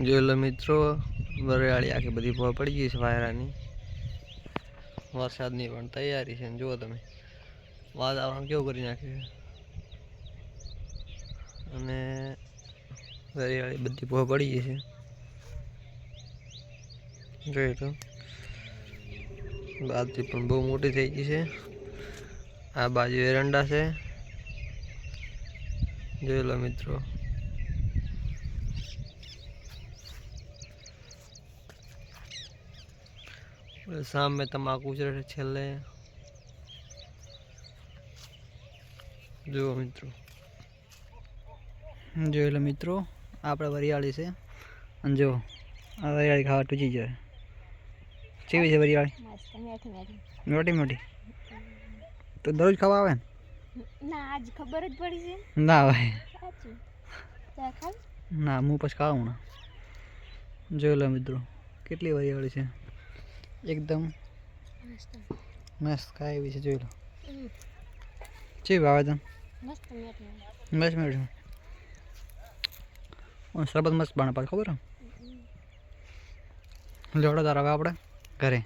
જોઈ લો મિત્રો, વરિયાળી આખી બધી ભોળ પડી ગઈ છે વાયરાની. વરસાદની પણ તૈયારી છે. જુઓ તમે વાતાવરણ કેવું કરી નાખ્યું છે. અને વરિયાળી બધી ભોળ પડી ગઈ છે. જોઈ લો, બાજરી પણ બહુ મોટી થઈ ગઈ છે. આ બાજુ એરંડા છે. જોઈ લો મિત્રો, સામે તમાકુ છે છેલ્લે. જુઓ મિત્રો, જોઈ લો મિત્રો, આપણે વરિયાળી છે. અને જો આ વરિયાળી ખાવા ટૂચી જાય. કેવી છે વરિયાળી? મોટી મોટી. તો દરરોજ ખાવા આવે ને? ના, આજ ખબર જ પડી છે. ના ભાઈ, સાચું ના હું પછી ખાવું ને. જોઈ લો મિત્રો, કેટલી વરિયાળી છે. એકદમ મસ્ત ખાય એવી છે. જોઈ લો ચી ભાવે તને? મસ્ત મસ્ત મેળવ્યું. શરબત મસ્ત બને પાછું, ખબર હે? જોડો તાર હવે આપણે ઘરે.